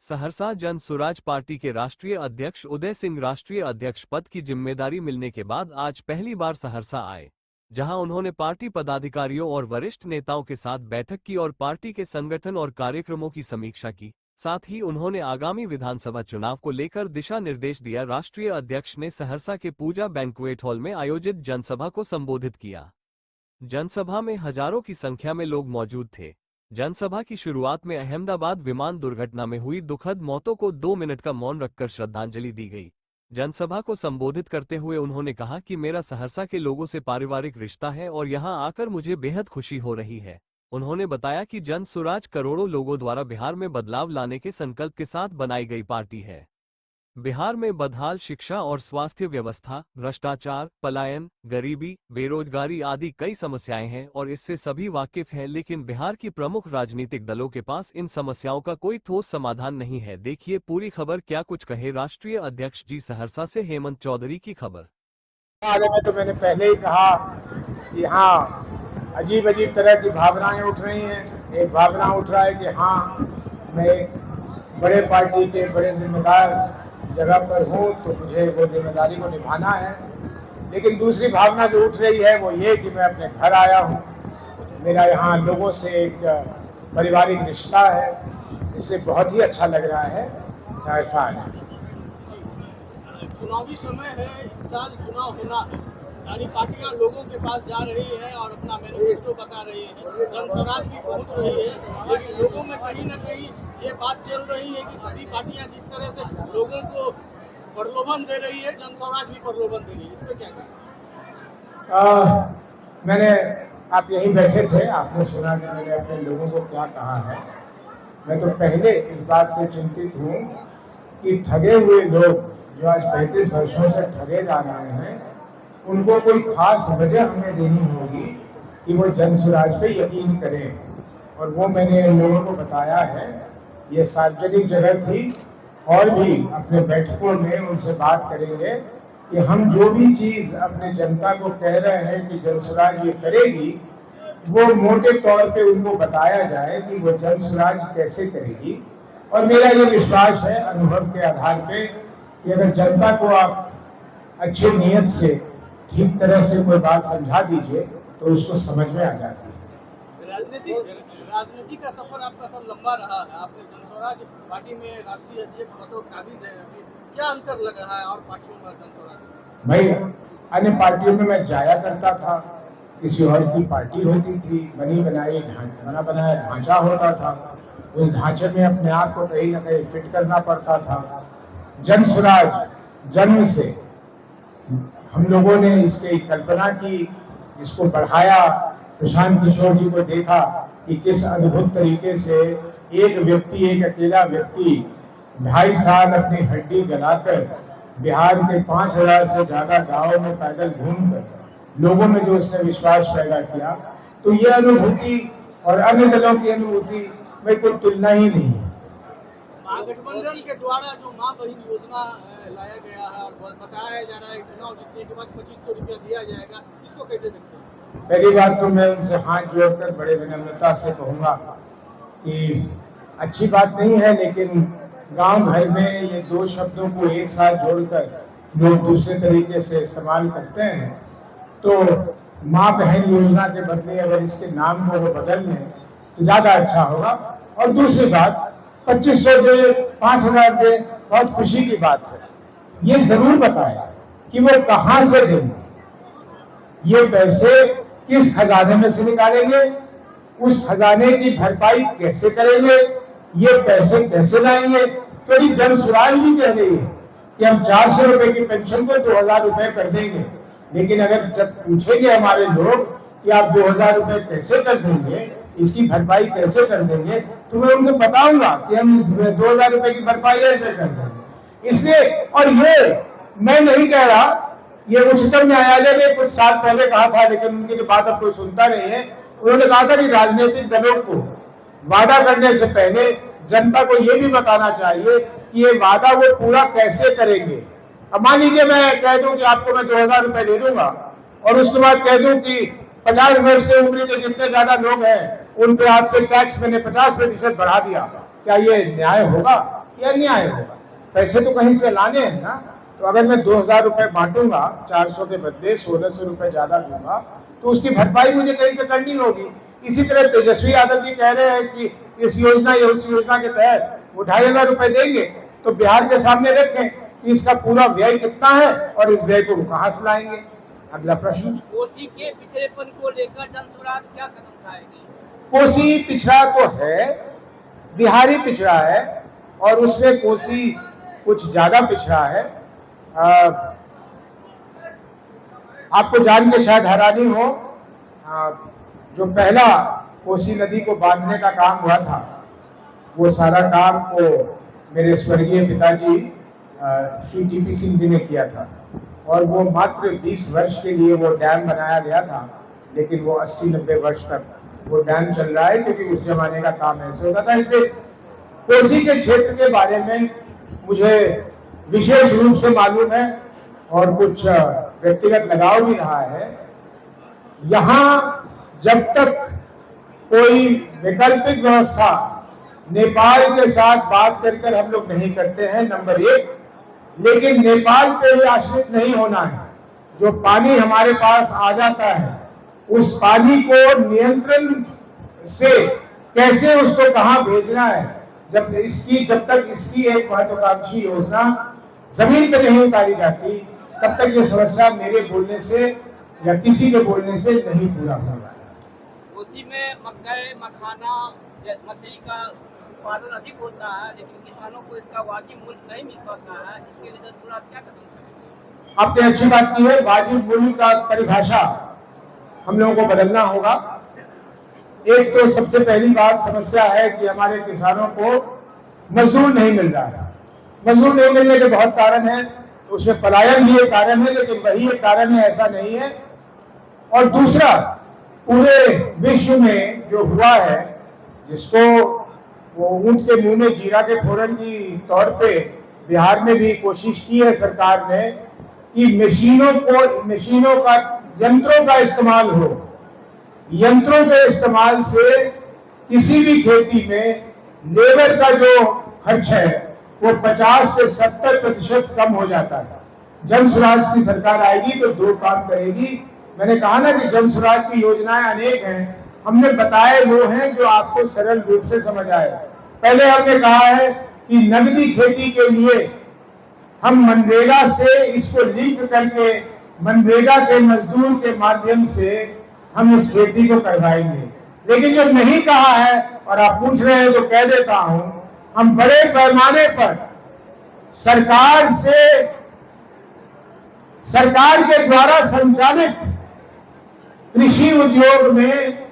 Saharsa Jan Suraaj party के राष्ट्रीय अध्यक्ष उदय सिंह राष्ट्रीय अध्यक्ष पद की जिम्मेदारी मिलने के बाद आज पहली बार सहरसा आए, जहां उन्होंने पार्टी पदाधिकारियों और वरिष्ठ नेताओं के साथ बैठक की और पार्टी के संगठन और कार्यक्रमों की समीक्षा की। साथ ही उन्होंने आगामी विधानसभा चुनाव को लेकर दिशा निर्देश दिया। राष्ट्रीय अध्यक्ष ने सहरसा के पूजा बैंक्वेट हॉल में आयोजित जनसभा को संबोधित किया। जनसभा में हजारों की संख्या में लोग मौजूद थे। जनसभा की शुरुआत में अहमदाबाद विमान दुर्घटना में हुई दुखद मौतों को 2 मिनट का मौन रखकर श्रद्धांजलि दी गई। जनसभा को संबोधित करते हुए उन्होंने कहा कि मेरा सहरसा के लोगों से पारिवारिक रिश्ता है और यहां आकर मुझे बेहद खुशी हो रही है। उन्होंने बताया कि जन सुराज करोड़ों लोगों द्वारा बिहार में बदलाव लाने के संकल्प के साथ बनाई गई पार्टी है। बिहार में बदहाल शिक्षा और स्वास्थ्य व्यवस्था, भ्रष्टाचार, पलायन, गरीबी, बेरोजगारी आदि कई समस्याएं हैं और इससे सभी वाकिफ हैं, लेकिन बिहार की प्रमुख राजनीतिक दलों के पास इन समस्याओं का कोई ठोस समाधान नहीं है। देखिए पूरी खबर। क्या कुछ कहे राष्ट्रीय अध्यक्ष जी। सहरसा से हेमंत चौधरी की खबर। बारे में तो मैंने पहले ही कहा कि हाँ, अजीब अजीब तरह की भावनाएं उठ रही हैं। एक भावना उठ रहा है कि हाँ, मैं बड़े पार्टी के बड़े जिम्मेदार जगह पर हूँ तो मुझे वो जिम्मेदारी को निभाना है। लेकिन दूसरी भावना जो उठ रही है वो ये कि मैं अपने घर आया हूँ, मेरा यहाँ लोगों से एक पारिवारिक रिश्ता है, इसलिए बहुत ही अच्छा लग रहा है सहरसा आने। चुनावी समय है, इस साल चुनाव होना है, सारी पार्टियां लोगों के पास जा रही है और अपना मैनिफेस्टो बता रही है, जनस्वराज भी पहुंच रही है, लेकिन लोगों में कहीं ना कहीं ये बात चल रही है कि सभी पार्टियां जिस तरह से लोगों को प्रलोभन दे रही है, जनस्वराज भी प्रलोभन दे रही है। इस पर क्या कहना? मैंने आप यहीं बैठे थे, आपने सुना कि मैंने अपने लोगों को क्या कहा है। मैं तो पहले इस बात से चिंतित हूँ कि ठगे हुए लोग जो आज 35 वर्षों से ठगे जा रहे हैं, उनको कोई खास वजह हमें देनी होगी कि वो जन सुराज पे यकीन करें। और वो मैंने लोगों को बताया है, ये सार्वजनिक जगह थी और भी अपने बैठकों में उनसे बात करेंगे कि हम जो भी चीज़ अपने जनता को कह रहे हैं कि जन सुराज ये करेगी, वो मोटे तौर पे उनको बताया जाए कि वो जन सुराज कैसे करेगी। और मेरा ये विश्वास है अनुभव के आधार पे कि अगर जनता को आप अच्छी नीयत से ठीक तरह से कोई बात समझा दीजिए तो उसको समझ में आ जाती है। राजनीति का सफर आपका सब लंबा रहा है, आपने जनस्वराज पार्टी में राष्ट्रीय अध्यक्ष पदों काबिज है, अभी क्या अंतर लग रहा है और पार्टियों में जनस्वराज? भाई, अन्य पार्टियों में मैं जाया करता था, किसी और की पार्टी होती थी, बना बनाया ढांचा होता था, उस ढांचे में अपने आप को कहीं ना कहीं फिट करना पड़ता था। जन सुराज जन्म से हम लोगों ने इसकी कल्पना की, इसको बढ़ाया, प्रशांत किशोर जी को देखा कि किस अद्भुत तरीके से एक अकेला व्यक्ति 2.5 साल अपनी हड्डी गलाकर बिहार के 5000 से ज्यादा गांवों में पैदल घूमकर लोगों में जो उसने विश्वास पैदा किया, तो ये अनुभूति और अन्य दलों की अनुभूति में कोई तुलना ही नहीं है। महागठबंधन के द्वारा जो मां बहन योजना लाया गया है और बताया जा रहा है चुनाव जीतने के बाद 2500 रुपया दिया जाएगा, इसको कैसे देखते हैं? पहली बात तो मैं उनसे हाथ जोड़कर बड़े विनम्रता से कहूँगा कि अच्छी बात नहीं है, लेकिन गांव भर में ये 2 शब्दों को एक साथ जोड़कर लोग दूसरे तरीके से इस्तेमाल करते हैं। तो माँ बहन योजना के बदले अगर इसके नाम को वो बदल लें तो ज़्यादा अच्छा होगा। और दूसरी बात, 2500 दे, 5000 दे, बहुत खुशी की बात है। ये जरूर बताया कि वो कहाँ से देंगे, ये पैसे किस खजाने में से निकालेंगे, उस खजाने की भरपाई कैसे करेंगे, ये पैसे कैसे लाएंगे। क्योंकि जन सुराज भी कह रही है कि हम 400 रुपए की पेंशन को 2000 रुपए कर देंगे, लेकिन अगर जब पूछेंगे हमारे लोग कि आप 2000 रुपए कैसे कर देंगे, इसकी भरपाई कैसे कर देंगे, तो मैं उनको बताऊंगा कि हम 2000 रुपए की भरपाई ऐसे कर देंगे। इसलिए, और ये मैं नहीं कह रहा, ये उच्चतम न्यायालय ने कुछ साल पहले कहा था, लेकिन उनकी बात अब कोई सुनता नहीं है। उन्होंने कहा था कि राजनीतिक दलों को वादा करने से पहले जनता को ये भी बताना चाहिए कि ये वादा वो पूरा कैसे करेंगे। अब मान लीजिए मैं कह दूं कि आपको मैं 2000 रुपए दे दूंगा और उसके बाद कह दूं कि 50 वर्ष से उम्र के जितने ज्यादा लोग हैं उन पे आज से टैक्स मैंने 50% बढ़ा दिया, क्या ये न्याय होगा? ये अन्याय होगा। पैसे तो कहीं से लाने हैं ना। तो अगर मैं 2000 रुपए बांटूंगा 400 के बदले 1600 रुपए ज्यादा दूंगा तो उसकी भरपाई मुझे कहीं से करनी होगी। इसी तरह तेजस्वी यादव जी कह रहे हैं कि इस योजना या उस योजना के तहत वो 2500 रुपए देंगे, तो बिहार के सामने रखें कि इसका पूरा व्यय कितना है और इस व्यय को वो कहां से लाएंगे। अगला प्रश्न, कोसी के पिछड़ेपन को लेकर जनसुराज क्या कदम उठाएगी? कोसी पिछड़ा तो है, बिहारी पिछड़ा है और उसमें कोसी कुछ ज्यादा पिछड़ा है। आपको जान के शायद हैरानी हो, जो पहला कोसी नदी को बांधने का काम हुआ था वो सारा काम को मेरे स्वर्गीय पिताजी श्री टीपी सिंह जी ने किया था और वो मात्र 20 वर्ष के लिए वो डैम बनाया गया था, लेकिन वो 80-90 वर्ष तक वो डैम चल रहा है क्योंकि उस जमाने का काम ऐसे होता था। इसलिए कोसी के क्षेत्र के बारे में मुझे विशेष रूप से मालूम है और कुछ व्यक्तिगत लगाव भी रहा है। यहाँ जब तक कोई वैकल्पिक व्यवस्था नेपाल के साथ बात कर हम लोग नहीं करते हैं, नंबर 1, लेकिन नेपाल पे ही आश्रित नहीं होना है। जो पानी हमारे पास आ जाता है उस पानी को नियंत्रण से कैसे उसको कहां भेजना है, जब तक इसकी एक महत्वाकांक्षी योजना जमीन पे नहीं उतारी जाती तब तक ये समस्या मेरे बोलने से या किसी के बोलने से नहीं पूरा होगा। कोसी में मकई, मखाना, मछली का उत्पादन अधिक होता है, लेकिन किसानों को इसका वाजिब मूल्य नहीं मिल पाता है। इसके लिए जनसुराज क्या कदम उठाएगी? आपने अच्छी बात की है। वाजिब मूल्य का परिभाषा हम लोगों को बदलना होगा। एक तो सबसे पहली बात समस्या है कि हमारे किसानों को मजदूर नहीं मिल रहा है। मजदूर नहीं मिलने के बहुत कारण है, तो उसमें पलायन भी एक कारण है, लेकिन वही एक कारण है ऐसा नहीं है। और दूसरा, पूरे विश्व में जो हुआ है, जिसको वो ऊंट के मुंह में जीरा के फोरन की तौर पे बिहार में भी कोशिश की है सरकार ने कि मशीनों का यंत्रों का इस्तेमाल हो। यंत्रों के इस्तेमाल से किसी भी खेती में लेबर का जो खर्च है वो 50 से 70% कम हो जाता है। जनसुराज की सरकार आएगी तो 2 काम करेगी। मैंने कहा ना कि जनसुराज की योजनाएं अनेक हैं, हमने बताए वो हैं जो आपको सरल रूप से समझ आए। पहले हमने कहा है कि नगदी खेती के लिए हम मनरेगा से इसको लिंक करके मनरेगा के मजदूर के माध्यम से हम इस खेती को करवाएंगे। लेकिन जो नहीं कहा है और आप पूछ रहे हैं तो कह देता हूं, हम बड़े पैमाने पर सरकार के द्वारा संचालित कृषि उद्योग में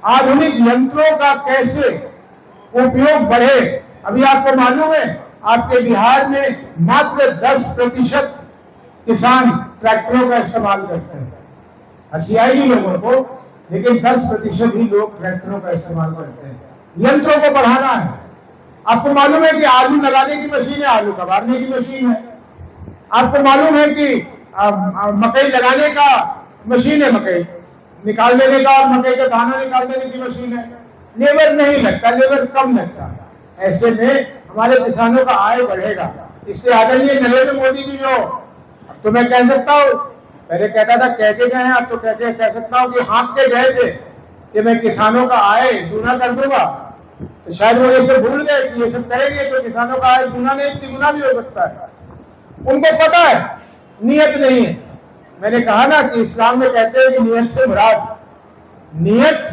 आधुनिक यंत्रों का कैसे उपयोग बढ़े। अभी आपको मालूम है आपके बिहार में मात्र 10% किसान ट्रैक्टरों का इस्तेमाल करते हैं। हंसी आएगी लोगों को, लेकिन 10% ही लोग ट्रैक्टरों का इस्तेमाल करते हैं। यंत्रों को बढ़ाना है। आपको मालूम है कि आलू लगाने की मशीन है, आलू कबाड़ने की मशीन है। आपको मालूम है कि मकई लगाने का मशीन है, मकई निकाल देने का और मकई का दाना निकाल देने की मशीन है। लेबर नहीं लगता, लेबर कम लगता है। ऐसे में हमारे किसानों का आय बढ़ेगा। इसलिए आदरणीय नरेंद्र मोदी जी जो, अब तो मैं कह सकता हूँ, पहले कहता था कह के गए हैं, अब तो कह सकता हूँ कि हाँक के गए थे कि मैं किसानों का आय दूना कर दूंगा, तो शायद वो ये सब भूल गए कि ये सब करेंगे तो किसानों का आय दूना नहीं तिगुना भी हो सकता है। उनको पता है, नियत नहीं है। मैंने कहा ना कि इस्लाम में कहते हैं कि नियत से मुराद, नियत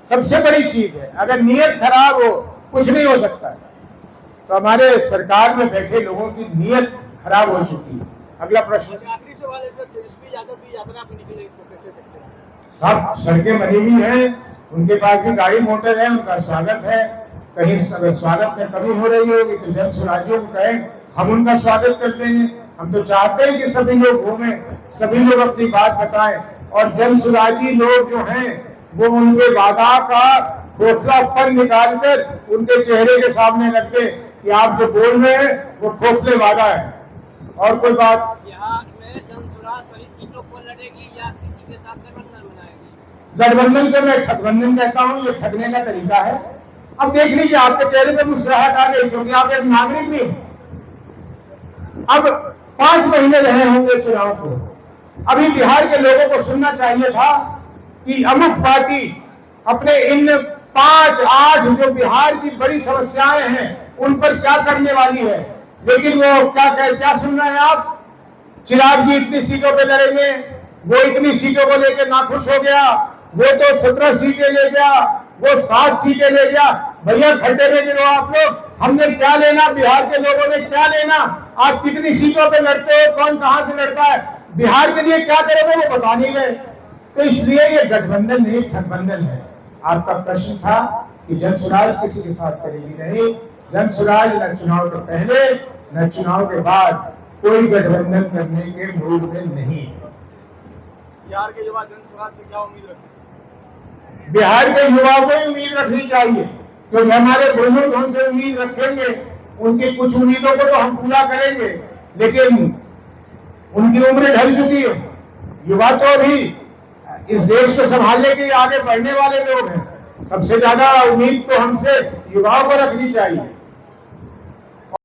सबसे बड़ी चीज है। अगर नियत खराब हो कुछ नहीं हो सकता है। तो हमारे सरकार में बैठे लोगों की नियत खराब हो चुकी है। अगला प्रश्न। आखिरी सवाल है सर, तेजस्वी यादव की यात्रा पे निकले, इसको कैसे देखते हैं? सब सड़कें बनी हुई हैं, उनके पास भी गाड़ी मोटर है, उनका स्वागत है। कहीं अगर स्वागत में कमी हो रही होगी तो जन सुराजियों को कहें, हम उनका स्वागत कर देंगे। हम तो चाहते हैं कि सभी लोग घूमें, सभी लोग अपनी बात बताएं और जन सुराजी लोग जो हैं वो उनके वादा का खोखलापन निकालकर उनके चेहरे के सामने रख दे कि आप जो बोल रहे हैं वो खोखले वादा है। और कोई बात? बिहार में जनसुराज सभी सीटों पर लड़ेगी या किसी के साथ गठबंधन बनाएगी? गठबंधन को मैं ठगबंधन कहता हूँ। ये ठगने का तरीका है। अब देख लीजिए, आपके चेहरे पे मुस्कुराहट आ गई क्योंकि आप एक नागरिक भी हैं। अब 5 महीने रहे होंगे चुनाव को, अभी बिहार के लोगों को सुनना चाहिए था कि अमुक पार्टी अपने इन 5 जो बिहार की बड़ी समस्याएं हैं उन पर क्या करने वाली है। लेकिन वो क्या सुन रहे हैं आप? चिराग जी इतनी सीटों पे लड़ेंगे, वो इतनी सीटों को लेकर नाखुश हो गया, वो तो 17 सीटें ले गया, वो 7 सीटें ले गया। भैया खड्डे में गिरो आप लोग, हमने क्या लेना, बिहार के लोगों ने क्या लेना? आप कितनी सीटों पे लड़ते हो, कौन कहां से लड़ता है, बिहार के लिए क्या करोगे वो बता नहीं रहे। तो इसलिए ये गठबंधन नहीं, ठगबंधन है। आपका प्रश्न था कि जनसुराज किसी के साथ करेगी नहीं। जनसुराज न चुनाव के पहले न चुनाव के बाद कोई गठबंधन करने के मूड में नहीं है। बिहार के युवा जनसुराज से क्या उम्मीद रखते हैं? बिहार के युवाओं को उम्मीद रखनी चाहिए, क्योंकि हमारे बुजुर्ग हमसे उम्मीद रखेंगे, उनकी कुछ उम्मीदों को तो हम पूरा करेंगे, लेकिन उनकी उम्र ढल चुकी है। युवा तो अभी इस देश को संभालने के लिए आगे बढ़ने वाले लोग हैं। सबसे ज्यादा उम्मीद तो हमसे युवाओं को रखनी चाहिए।